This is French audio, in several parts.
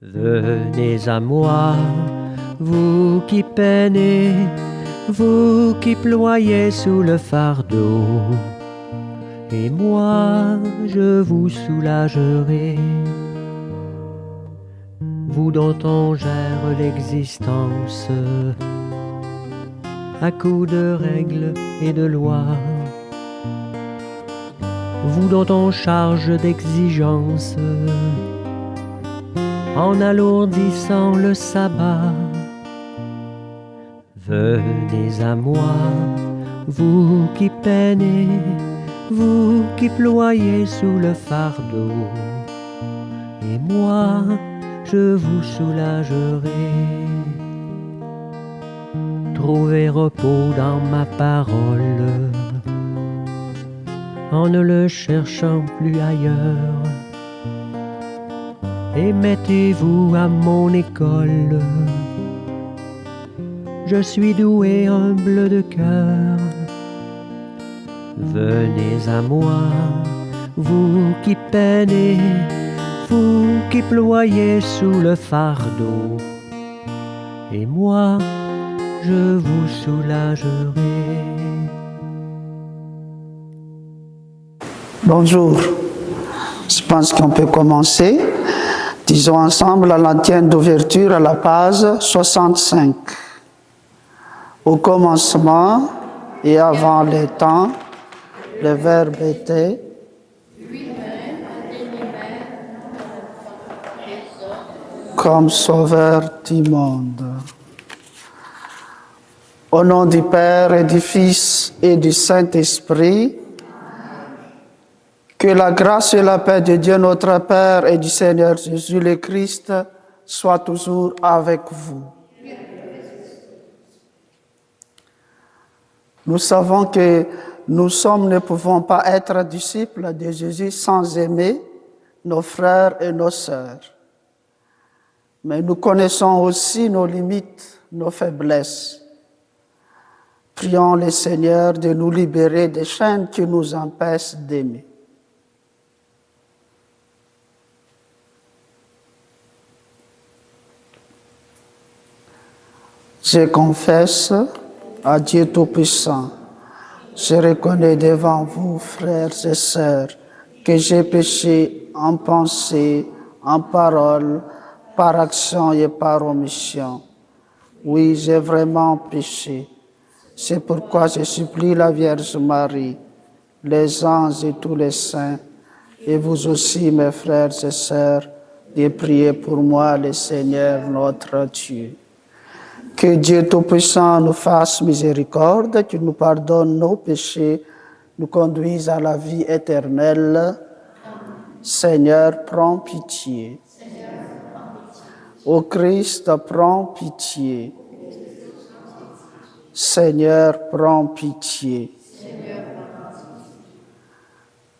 Venez à moi, vous qui peinez, vous qui ployez sous le fardeau, et moi je vous soulagerai. Vous dont on gère l'existence à coups de règles et de lois, vous dont on charge d'exigences en alourdissant le sabbat. Venez à moi, vous qui peinez, vous qui ployez sous le fardeau, et moi je vous soulagerai. Trouvez repos dans ma parole, en ne le cherchant plus ailleurs, et mettez-vous à mon école. Je suis doué, humble de cœur. Venez à moi, vous qui peinez, vous qui ployez sous le fardeau, et moi je vous soulagerai. Bonjour, je pense qu'on peut commencer. Disons ensemble la lantienne d'ouverture à la page 65. Au commencement et avant les temps, le Verbe était comme sauveur du monde. Au nom du Père et du Fils et du Saint-Esprit, que la grâce et la paix de Dieu notre Père et du Seigneur Jésus le Christ soient toujours avec vous. Nous savons que nous ne pouvons pas être disciples de Jésus sans aimer nos frères et nos sœurs. Mais nous connaissons aussi nos limites, nos faiblesses. Prions le Seigneur de nous libérer des chaînes qui nous empêchent d'aimer. Je confesse à Dieu Tout-Puissant, je reconnais devant vous, frères et sœurs, que j'ai péché en pensée, en parole, par action et par omission. Oui, j'ai vraiment péché. C'est pourquoi je supplie la Vierge Marie, les anges et tous les saints, et vous aussi, mes frères et sœurs, de prier pour moi, le Seigneur notre Dieu. Que Dieu Tout-Puissant nous fasse miséricorde, qu'il nous pardonne nos péchés, nous conduise à la vie éternelle. Seigneur, prends pitié. Ô Christ, prends pitié. Seigneur, prends pitié.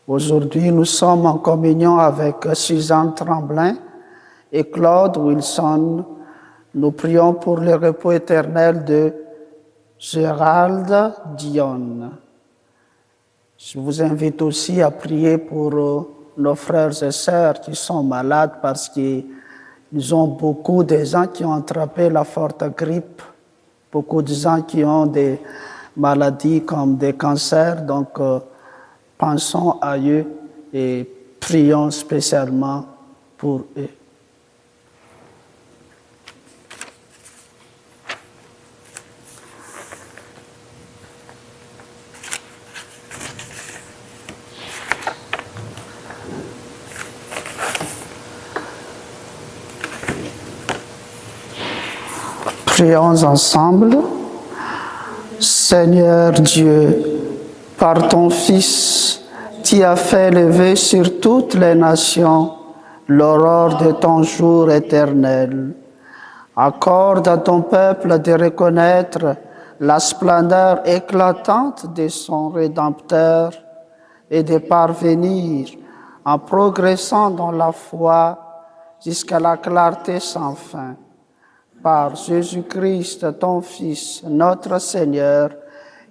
Aujourd'hui, nous sommes en communion avec Suzanne Tremblay et Claude Wilson. Nous prions pour le repos éternel de Gérald Dion. Je vous invite aussi à prier pour nos frères et sœurs qui sont malades parce qu'ils ont beaucoup de gens qui ont attrapé la forte grippe, beaucoup de gens qui ont des maladies comme des cancers. Donc, pensons à eux et prions spécialement pour eux. Prions ensemble. Seigneur Dieu, par ton Fils, tu as fait lever sur toutes les nations l'aurore de ton jour éternel. Accorde à ton peuple de reconnaître la splendeur éclatante de son Rédempteur et de parvenir, en progressant dans la foi, jusqu'à la clarté sans fin. Par Jésus-Christ, ton Fils, notre Seigneur,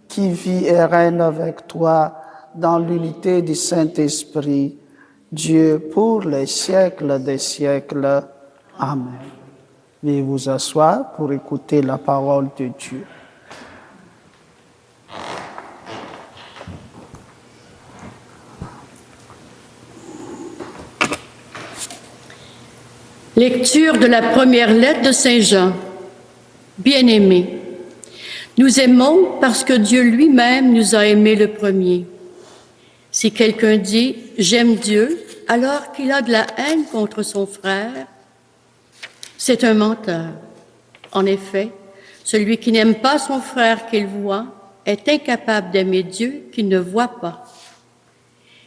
qui vit et règne avec toi dans l'unité du Saint-Esprit, Dieu pour les siècles des siècles. Amen. Veuillez vous asseoir pour écouter la parole de Dieu. Lecture de la première lettre de Saint Jean. Bien-aimés, nous aimons parce que Dieu lui-même nous a aimés le premier. Si quelqu'un dit « j'aime Dieu » alors qu'il a de la haine contre son frère, c'est un menteur. En effet, celui qui n'aime pas son frère qu'il voit est incapable d'aimer Dieu qu'il ne voit pas.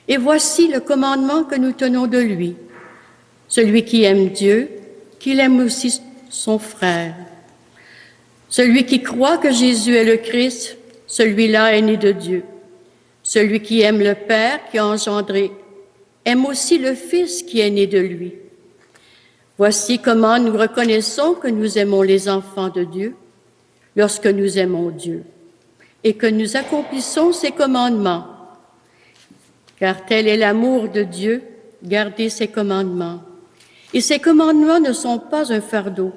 Et voici le commandement que nous tenons de lui. Celui qui aime Dieu, qu'il aime aussi son frère. Celui qui croit que Jésus est le Christ, celui-là est né de Dieu. Celui qui aime le Père qui a engendré, aime aussi le Fils qui est né de lui. Voici comment nous reconnaissons que nous aimons les enfants de Dieu, lorsque nous aimons Dieu, et que nous accomplissons ses commandements. Car tel est l'amour de Dieu, garder ses commandements. Et ces commandements ne sont pas un fardeau,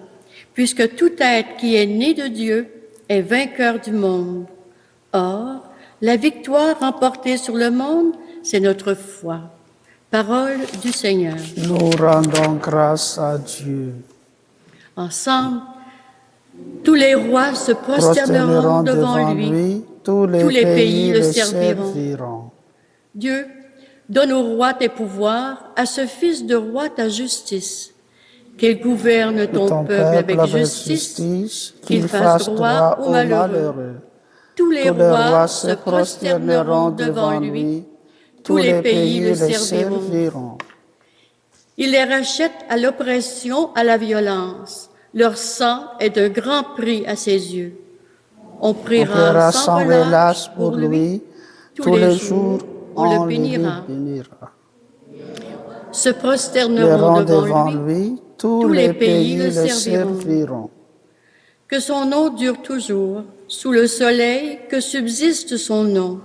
puisque tout être qui est né de Dieu est vainqueur du monde. Or, la victoire remportée sur le monde, c'est notre foi. Parole du Seigneur. Nous rendons grâce à Dieu. Ensemble, tous les rois se prosterneront devant lui, tous les pays le serviront. Dieu, donne au roi tes pouvoirs, à ce fils de roi ta justice, qu'il gouverne ton peuple avec justice, qu'il fasse droit aux malheureux. Tous les rois se prosterneront devant lui, tous les pays le serviront. Il les rachète à l'oppression, à la violence. Leur sang est d'un grand prix à ses yeux. On priera sans relâche pour lui, tous les jours on le bénira. Se prosterneront devant lui, tous les pays le serviront. Que son nom dure toujours, sous le soleil, que subsiste son nom.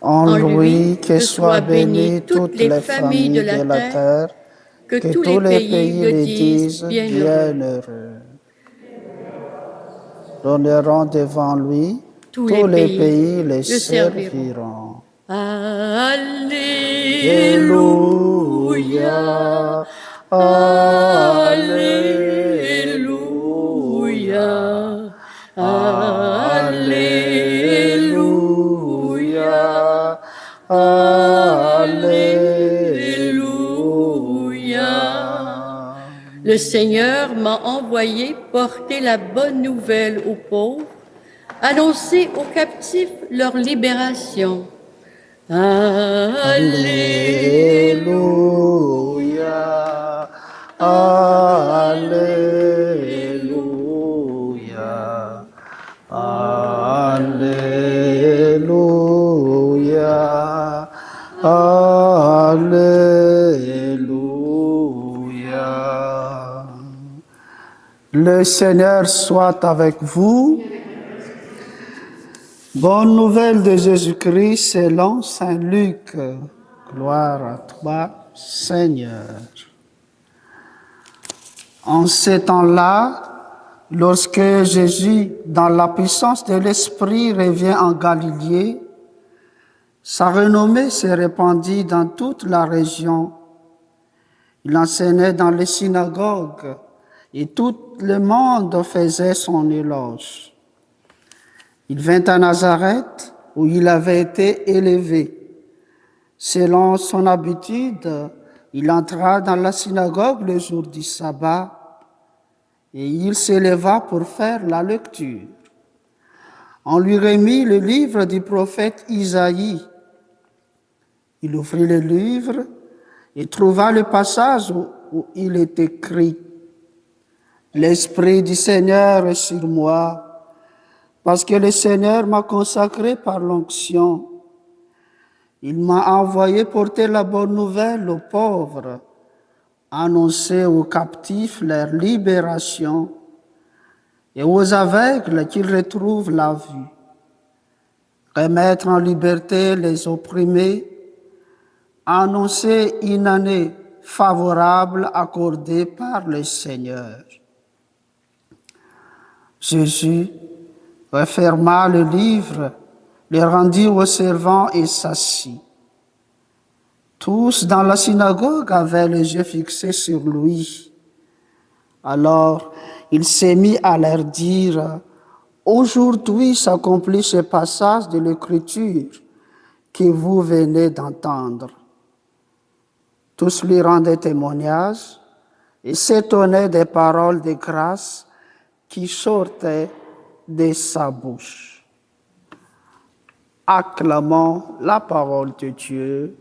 En lui, que soient bénies toutes les familles de la terre, que tous les pays le disent bienheureux. Donneront devant lui, tous les pays le serviront. Alléluia, Alléluia, Alléluia, Alléluia. Le Seigneur m'a envoyé porter la bonne nouvelle aux pauvres, annoncer aux captifs leur libération. Alléluia, Alléluia, Alléluia, Alléluia. Le Seigneur soit avec vous. Bonne nouvelle de Jésus-Christ selon saint Luc. Gloire à toi, Seigneur. En ces temps-là, lorsque Jésus, dans la puissance de l'Esprit, revient en Galilée, sa renommée s'est répandue dans toute la région. Il enseignait dans les synagogues et tout le monde faisait son éloge. Il vint à Nazareth, où il avait été élevé. Selon son habitude, il entra dans la synagogue le jour du sabbat et il s'éleva pour faire la lecture. On lui remit le livre du prophète Isaïe. Il ouvrit le livre et trouva le passage où il est écrit « L'Esprit du Seigneur est sur moi, parce que le Seigneur m'a consacré par l'onction. Il m'a envoyé porter la bonne nouvelle aux pauvres, annoncer aux captifs leur libération et aux aveugles qu'ils retrouvent la vue, remettre en liberté les opprimés, annoncer une année favorable accordée par le Seigneur. Jésus referma le livre, le rendit aux servants et s'assit. Tous dans la synagogue avaient les yeux fixés sur lui. Alors il s'est mis à leur dire: « Aujourd'hui s'accomplit ce passage de l'Écriture que vous venez d'entendre. » Tous lui rendaient témoignage et s'étonnaient des paroles de grâce qui sortaient de sa bouche. Acclamons la parole de Dieu.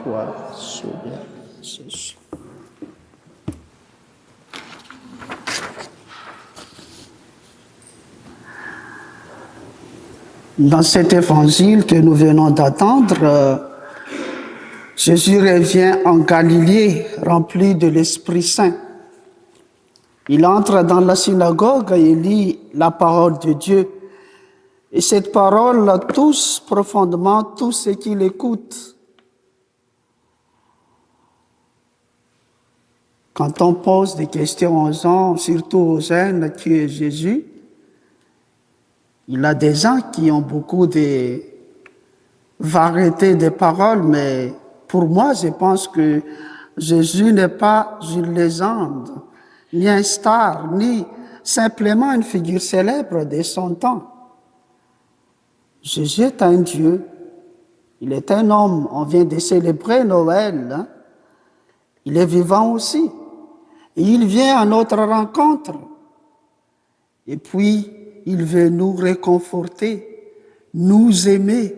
Toi, Seigneur Jésus. Dans cet évangile que nous venons d'attendre, Jésus revient en Galilée rempli de l'Esprit Saint. Il entre dans la synagogue et lit la parole de Dieu. Et cette parole touche profondément tous ceux qui l'écoutent. Quand on pose des questions aux gens, surtout aux jeunes, qui est Jésus, il y a des gens qui ont beaucoup de variétés de paroles, mais pour moi, je pense que Jésus n'est pas une légende, ni un star, ni simplement une figure célèbre de son temps. Jésus est un Dieu, il est un homme, on vient de célébrer Noël, hein? Il est vivant aussi, et il vient à notre rencontre, et puis il veut nous réconforter, nous aimer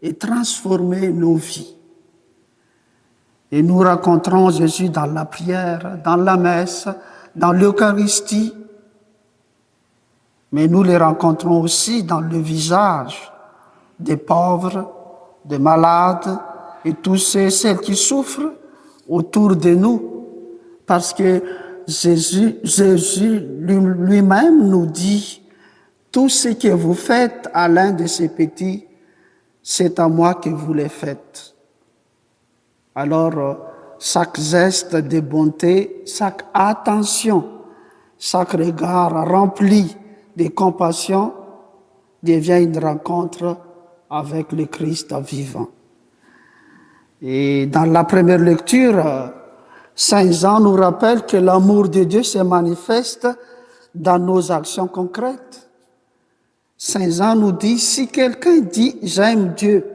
et transformer nos vies. Et nous rencontrons Jésus dans la prière, dans la messe, dans l'Eucharistie, mais nous les rencontrons aussi dans le visage des pauvres, des malades et tous ceux et celles qui souffrent autour de nous. Parce que Jésus lui-même nous dit: tout ce que vous faites à l'un de ces petits, c'est à moi que vous les faites. Alors, chaque geste de bonté, chaque attention, chaque regard rempli de compassion devient une rencontre avec le Christ vivant. Et dans la première lecture, Saint Jean nous rappelle que l'amour de Dieu se manifeste dans nos actions concrètes. Saint Jean nous dit: si quelqu'un dit « j'aime Dieu »,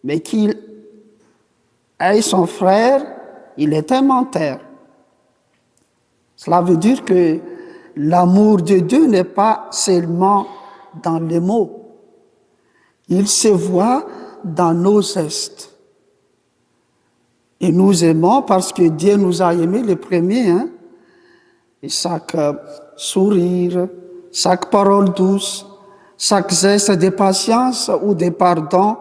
mais qu'il haït son frère, il est un menteur. Cela veut dire que l'amour de Dieu n'est pas seulement dans les mots. Il se voit dans nos gestes. Et nous aimons parce que Dieu nous a aimés les premiers. Hein? Et chaque sourire, chaque parole douce, chaque geste de patience ou de pardon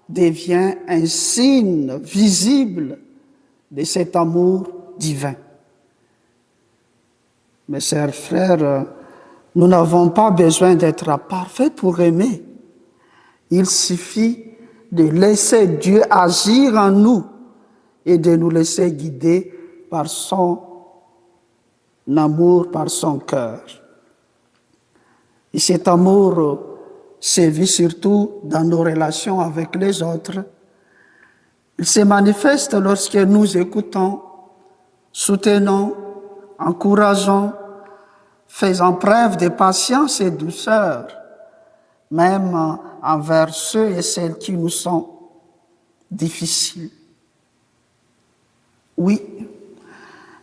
devient un signe visible de cet amour divin. Mes chers frères, nous n'avons pas besoin d'être parfaits pour aimer. Il suffit de laisser Dieu agir en nous et de nous laisser guider par son amour, par son cœur. Et cet amour se vit surtout dans nos relations avec les autres. Il se manifeste lorsque nous écoutons, soutenons, encourageons, faisant preuve de patience et douceur, même envers ceux et celles qui nous sont difficiles. Oui,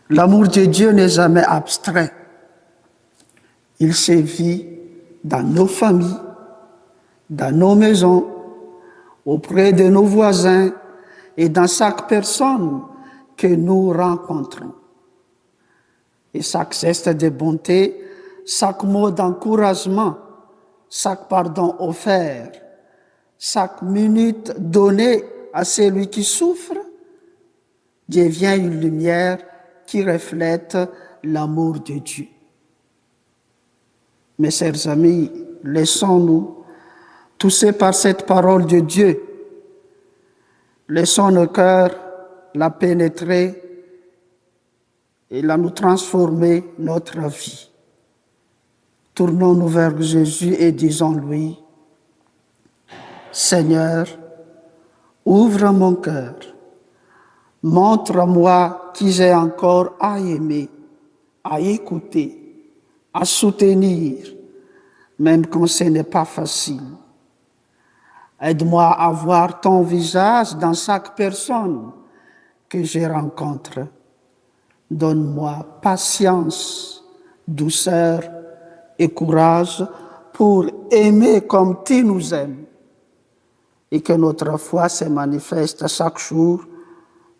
l'amour de Dieu n'est jamais abstrait. Il se vit dans nos familles, dans nos maisons, auprès de nos voisins et dans chaque personne que nous rencontrons. Et chaque geste de bonté, chaque mot d'encouragement, chaque pardon offert, chaque minute donnée à celui qui souffre, devient une lumière qui reflète l'amour de Dieu. Mes chers amis, laissons-nous touchés par cette parole de Dieu. Laissons nos cœurs la pénétrer et la nous transformer notre vie. Tournons-nous vers Jésus et disons-lui, Seigneur, ouvre mon cœur, montre-moi qui j'ai encore à aimer, à écouter, à soutenir, même quand ce n'est pas facile. Aide-moi à voir ton visage dans chaque personne que je rencontre. Donne-moi patience, douceur et courage pour aimer comme tu nous aimes et que notre foi se manifeste chaque jour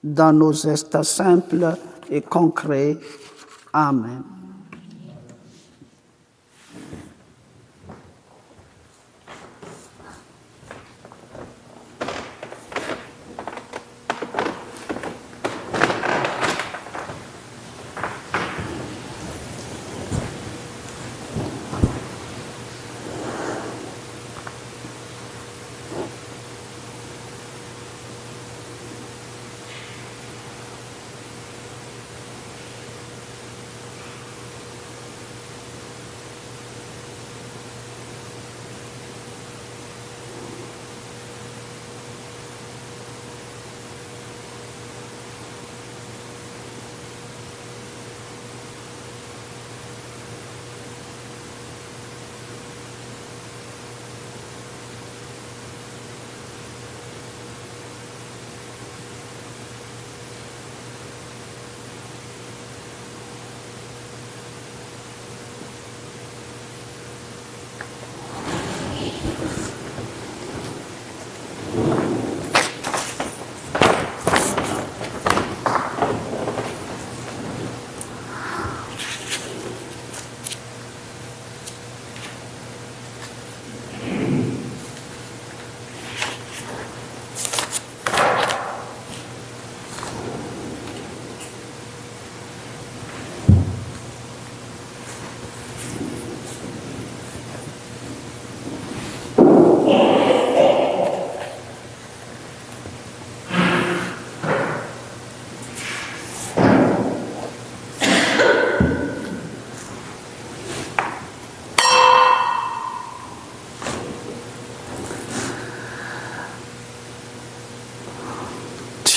dans nos gestes simples et concrets. Amen.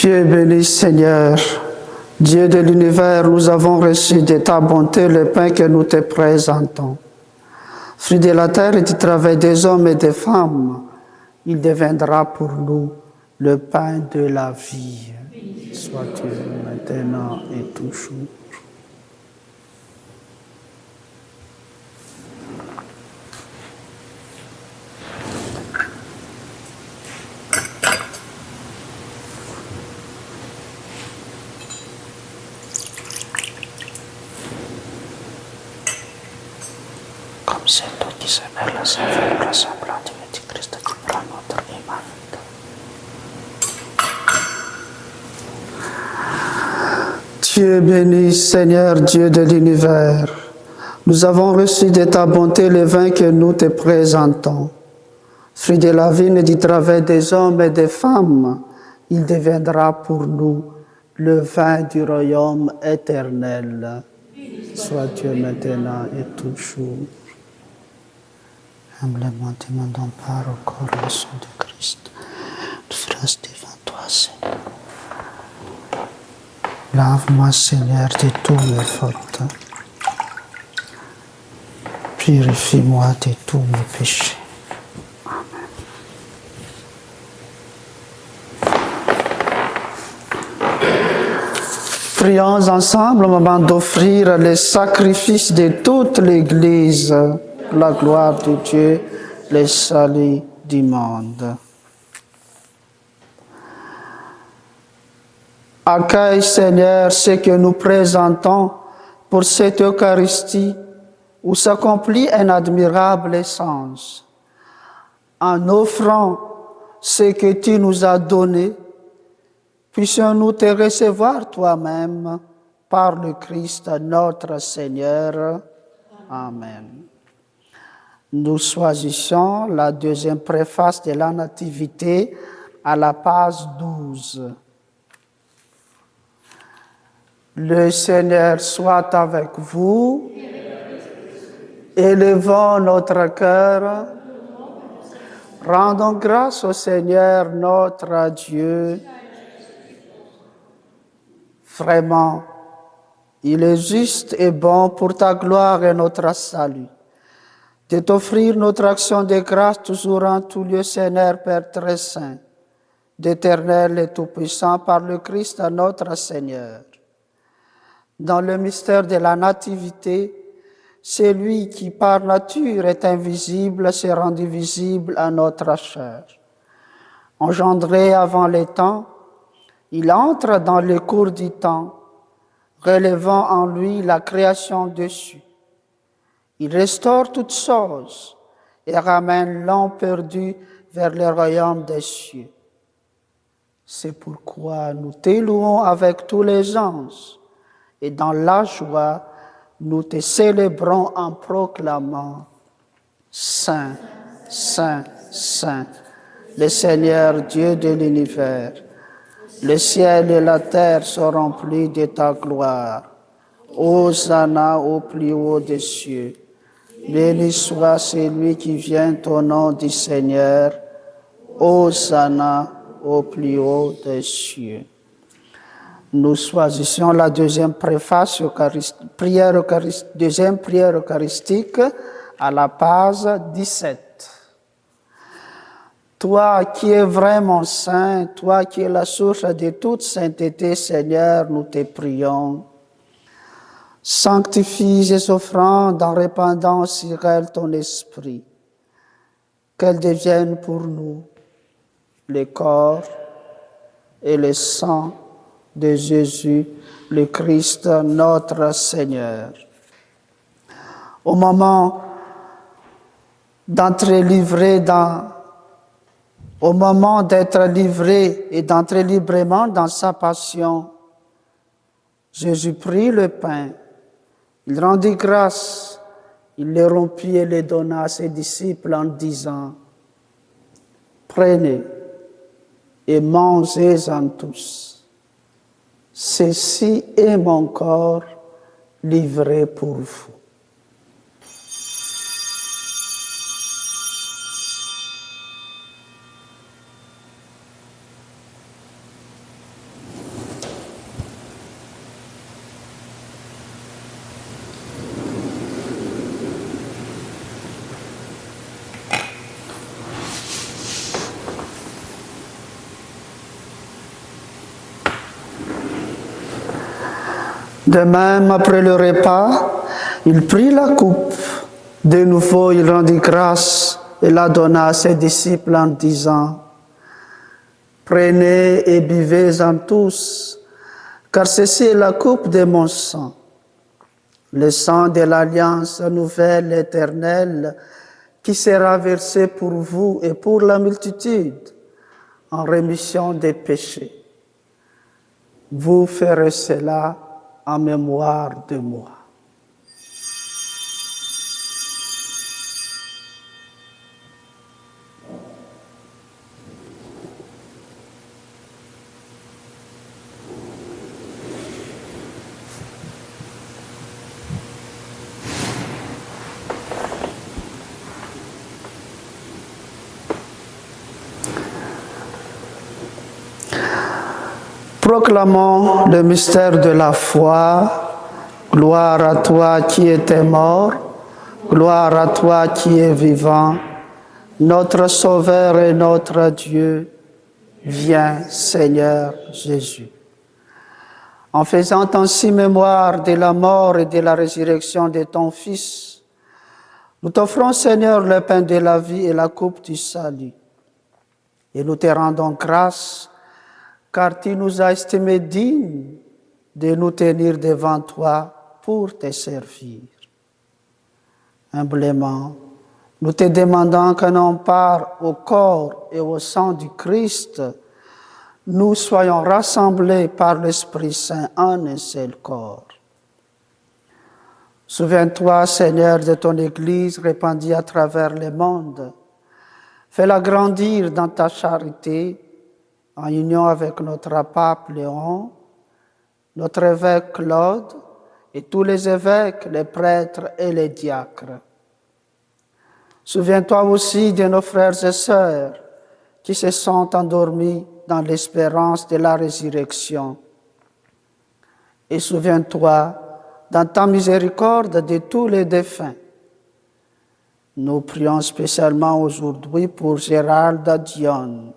Dieu est béni, Seigneur, Dieu de l'univers, nous avons reçu de ta bonté le pain que nous te présentons. Fruit de la terre et du travail des hommes et des femmes, il deviendra pour nous le pain de la vie. Sois-tu maintenant et toujours. Comme c'est toi qui s'appelle la saveur, la semblante de Christ qui prend notre humanité. Dieu béni, Seigneur, Dieu de l'univers, nous avons reçu de ta bonté le vin que nous te présentons. Fruit de la vigne et du travail des hommes et des femmes, il deviendra pour nous le vin du royaume éternel. Sois Dieu maintenant et toujours. Humblement demandons part au corps et au sang de Christ. Nous grâce devant toi, Seigneur. Lave-moi, Seigneur, de tous mes fautes. Purifie-moi de tous mes péchés. Amen. Prions ensemble au moment d'offrir les sacrifices de toute l'Église, la gloire de Dieu, le salut du monde. Accueille, Seigneur, ce que nous présentons pour cette Eucharistie où s'accomplit un admirable essence. En offrant ce que tu nous as donné, puissions-nous te recevoir toi-même par le Christ notre Seigneur. Amen. Nous choisissons la deuxième préface de la Nativité à la page 12. Le Seigneur soit avec vous. Élevons notre cœur. Rendons grâce au Seigneur notre Dieu. Vraiment, il est juste et bon pour ta gloire et notre salut de t'offrir notre action de grâce toujours en tout lieu, Seigneur Père très saint, d'Éternel et tout-puissant par le Christ notre Seigneur. Dans le mystère de la nativité, celui qui par nature est invisible s'est rendu visible à notre chair. Engendré avant les temps, il entre dans le cours du temps, relevant en lui la création dessus. Il restaure toutes choses et ramène l'homme perdu vers le royaume des cieux. C'est pourquoi nous te louons avec tous les anges et dans la joie, nous te célébrons en proclamant Saint, Saint, Saint, le Seigneur Dieu de l'univers. Le ciel et la terre sont remplis de ta gloire. Hosanna au plus haut des cieux. Béni soit celui qui vient au nom du Seigneur. Hosanna au plus haut des cieux. Nous choisissons la deuxième préface deuxième prière eucharistique à la page 17. Toi qui es vraiment saint, toi qui es la source de toute sainteté, Seigneur, nous te prions. Sanctifie ces offrandes en répandant sur elles ton esprit, qu'elles deviennent pour nous le corps et le sang de Jésus, le Christ, notre Seigneur. Au moment d'être livré et d'entrer librement dans sa passion, Jésus prit le pain, il rendit grâce, il le rompit et le donna à ses disciples en disant, « Prenez et mangez-en tous. Ceci est mon corps livré pour vous. » De même, après le repas, il prit la coupe. De nouveau, il rendit grâce et la donna à ses disciples en disant, « Prenez et buvez-en tous, car ceci est la coupe de mon sang, le sang de l'alliance nouvelle éternelle qui sera versé pour vous et pour la multitude en rémission des péchés. Vous ferez cela en mémoire de moi. » Proclamons le mystère de la foi. Gloire à toi qui étais mort, gloire à toi qui es vivant, notre Sauveur et notre Dieu. Viens, Seigneur Jésus. En faisant ainsi mémoire de la mort et de la résurrection de ton Fils, nous t'offrons, Seigneur, le pain de la vie et la coupe du salut. Et nous te rendons grâce, car tu nous as estimés dignes de nous tenir devant toi pour te servir. Humblement, nous te demandons que non part au corps et au sang du Christ, nous soyons rassemblés par l'Esprit Saint en un seul corps. Souviens-toi, Seigneur, de ton Église répandue à travers le monde. Fais-la grandir dans ta charité, en union avec notre pape Léon, notre évêque Claude et tous les évêques, les prêtres et les diacres. Souviens-toi aussi de nos frères et sœurs qui se sont endormis dans l'espérance de la résurrection. Et souviens-toi, dans ta miséricorde, de tous les défunts. Nous prions spécialement aujourd'hui pour Gérald Dion,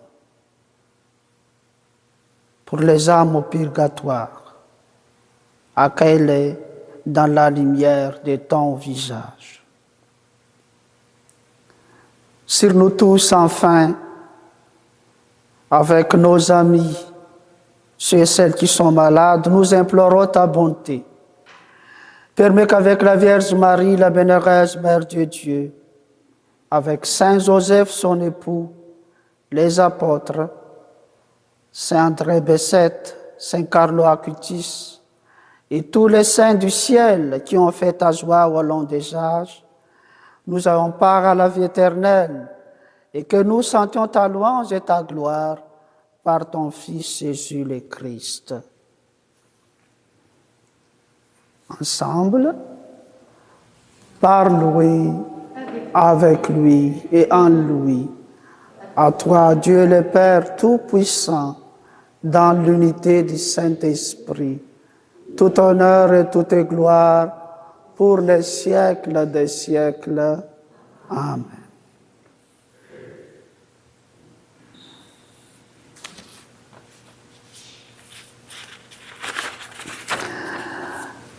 pour les âmes au purgatoire. Accueille-les dans la lumière de ton visage. Sur nous tous, enfin, avec nos amis, ceux et celles qui sont malades, nous implorons ta bonté. Permets qu'avec la Vierge Marie, la bienheureuse Mère de Dieu, avec Saint Joseph, son époux, les apôtres, Saint André Bessette, Saint Carlo Acutis, et tous les saints du ciel qui ont fait ta joie au long des âges, nous avons part à la vie éternelle et que nous sentions ta louange et ta gloire par ton Fils Jésus le Christ. Ensemble, par lui, avec lui et en lui, à toi, Dieu le Père Tout-Puissant, dans l'unité du Saint-Esprit, tout honneur et toute gloire pour les siècles des siècles. Amen.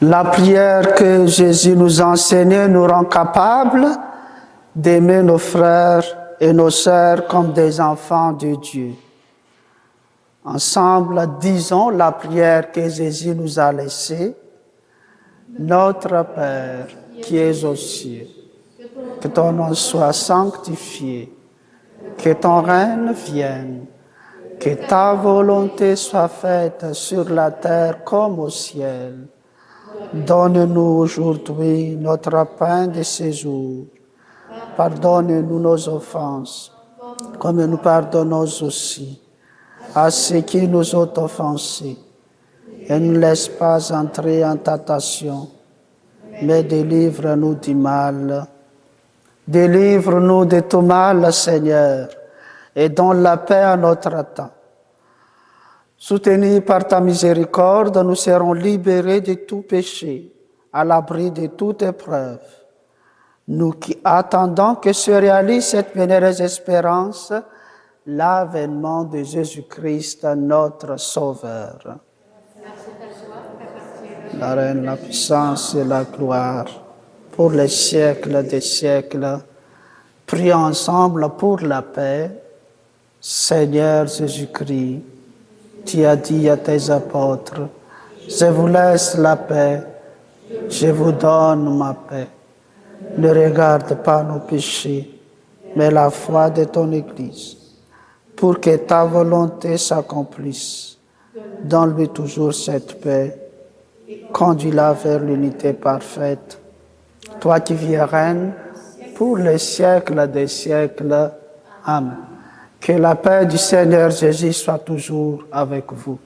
La prière que Jésus nous a enseignée nous rend capables d'aimer nos frères et nos sœurs comme des enfants de Dieu. Ensemble, disons la prière que Jésus nous a laissée. Notre Père qui es aux cieux, que ton nom soit sanctifié, que ton règne vienne, que ta volonté soit faite sur la terre comme au ciel. Donne-nous aujourd'hui notre pain de ce jour. Pardonne-nous nos offenses, comme nous pardonnons aussi à ceux qui nous ont offensés. Et ne laisse pas entrer en tentation, mais délivre-nous du mal. Délivre-nous de tout mal, Seigneur, et donne la paix à notre temps. Soutenus par ta miséricorde, nous serons libérés de tout péché, à l'abri de toute épreuve. Nous qui attendons que se réalise cette bienheureuse espérance, l'avènement de Jésus-Christ, notre Sauveur. La reine, la puissance et la gloire, pour les siècles des siècles. Prions ensemble pour la paix. Seigneur Jésus-Christ, tu as dit à tes apôtres, je vous laisse la paix, je vous donne ma paix. Ne regarde pas nos péchés, mais la foi de ton Église, pour que ta volonté s'accomplisse. Donne-lui toujours cette paix. Conduis-la vers l'unité parfaite. Toi qui vis et règnes pour les siècles des siècles. Amen. Que la paix du Seigneur Jésus soit toujours avec vous.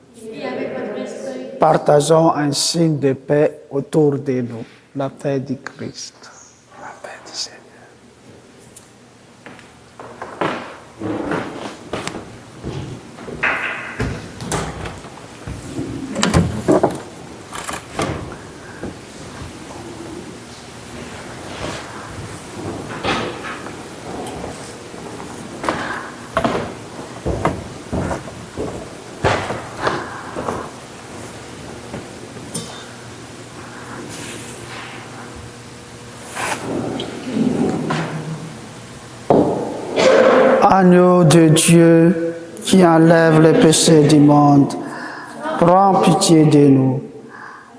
Partageons un signe de paix autour de nous. La paix du Christ. La paix du Seigneur. Agneau de Dieu qui enlève les péchés du monde, prends pitié de nous.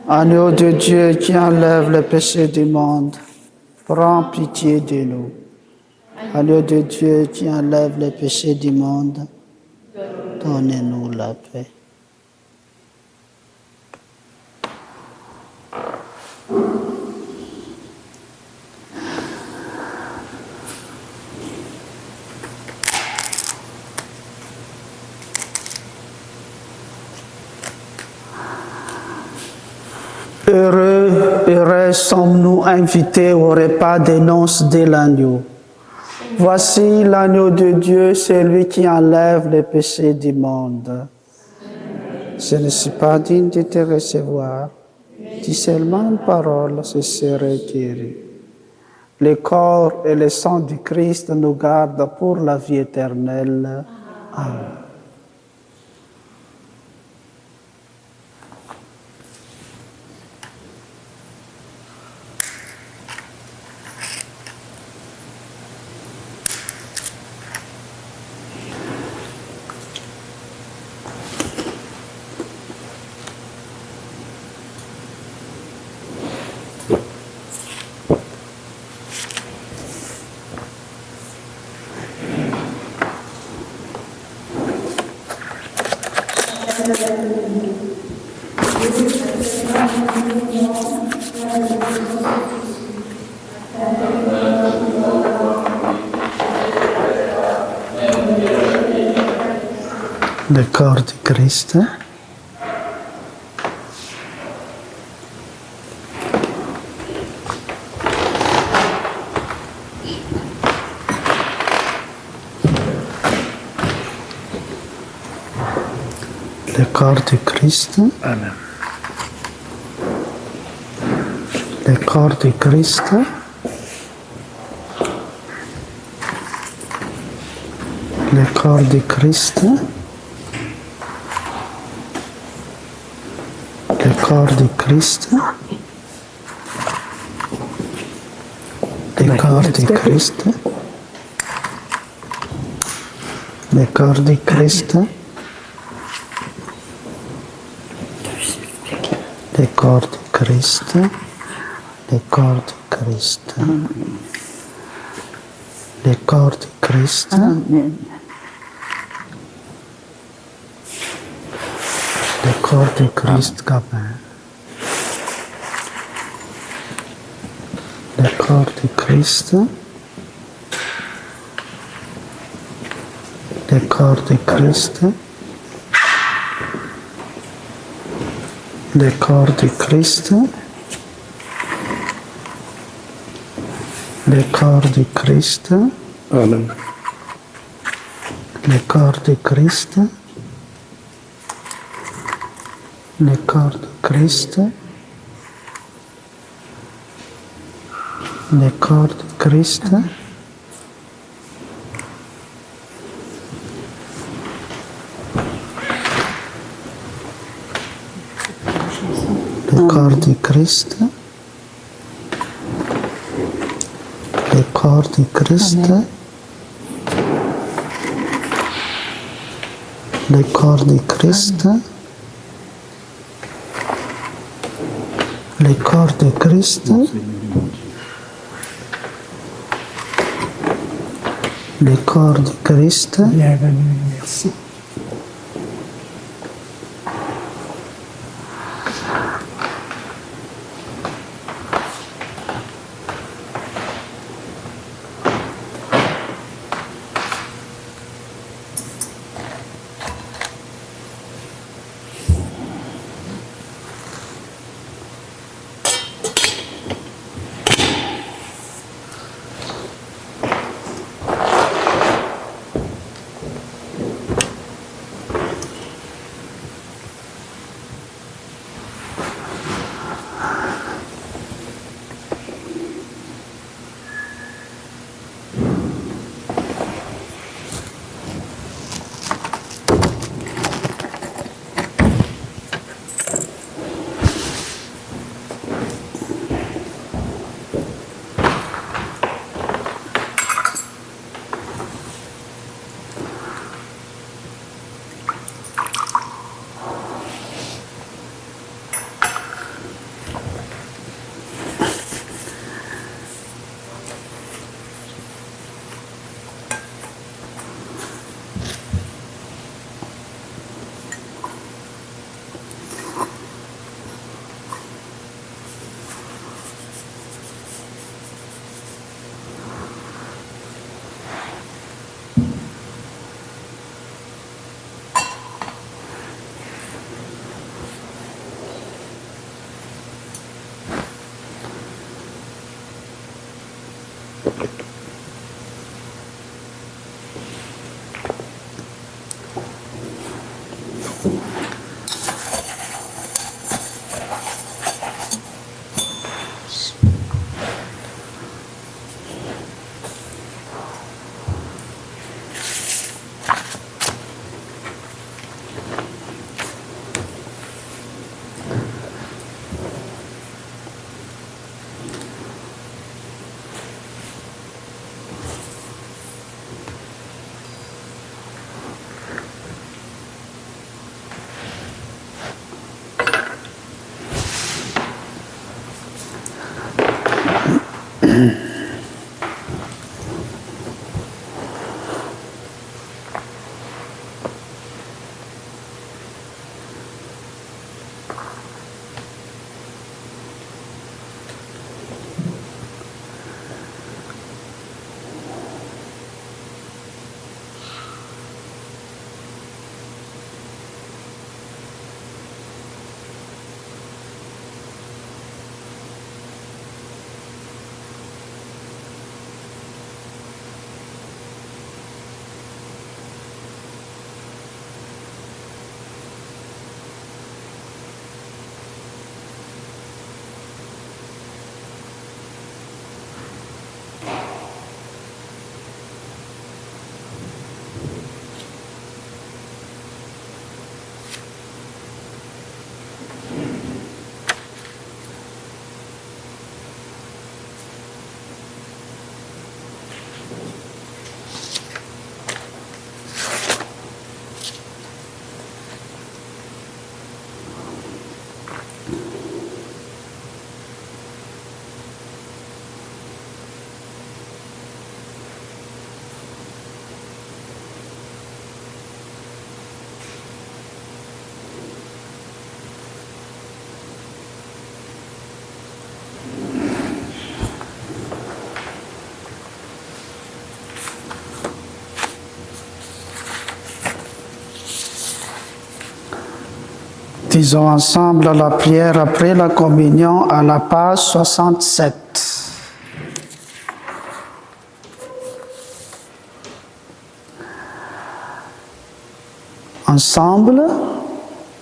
Agneau de Dieu qui enlève les péchés du monde, prends pitié de nous. Agneau de Dieu qui enlève les péchés du monde, donnez-nous la paix. Heureux sommes-nous invités au repas des noces de l'agneau. Voici l'agneau de Dieu, celui qui enlève les péchés du monde. Je ne suis pas digne de te recevoir. Dis seulement une parole, je serai guéri. Le corps et le sang du Christ nous gardent pour la vie éternelle. Amen. Le corps du Christ. Le corps du Christ. Amen. Le corps du Christ. Le corps du Christ. Le corps du Christ. Le corps du Christ. Le corps du Christ. Le corps du Christ. Le corps du Christ. Le corps du Christ. Amen. Le corps du Christ, Gabin. Le corps du Christ. Le corps du Christ. Le corps du Christ. Le corps du Christ. Amen. Le corps du Christ. Le corps du Christ. Le corps du Christ. Le corps du Christ. Le corps du Christ. Le corps du Christ. Le corps du Christ. Le corps du Christ. Bienvenue, merci. Disons ensemble la prière après la communion à la page 67. Ensemble,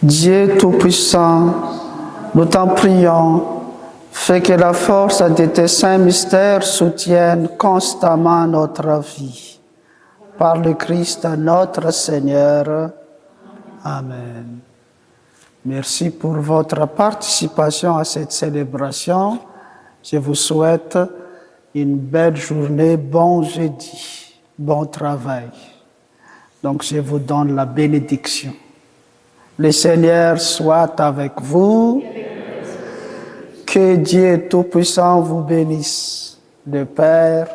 Dieu Tout-Puissant, nous t'en prions, fais que la force de tes saints mystères soutienne constamment notre vie. Par le Christ notre Seigneur. Amen. Merci pour votre participation à cette célébration. Je vous souhaite une belle journée, bon jeudi, bon travail. Donc je vous donne la bénédiction. Le Seigneur soit avec vous. Que Dieu Tout-Puissant vous bénisse, le Père,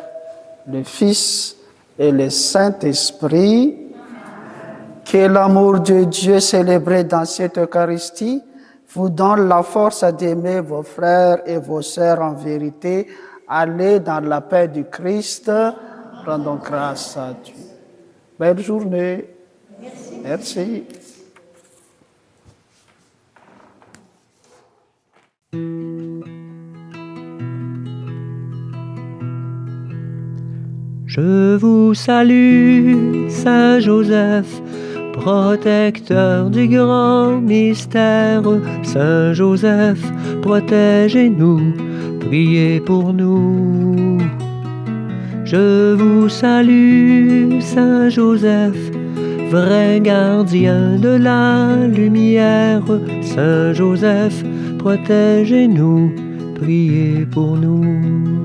le Fils et le Saint-Esprit. Que l'amour de Dieu célébré dans cette Eucharistie vous donne la force d'aimer vos frères et vos sœurs en vérité. Allez dans la paix du Christ. Rendons grâce à Dieu. Belle journée. Merci. Je vous salue, Saint Joseph, protecteur du grand mystère. Saint Joseph, protégez-nous, priez pour nous. Je vous salue, Saint Joseph, vrai gardien de la lumière. Saint Joseph, protégez-nous, priez pour nous.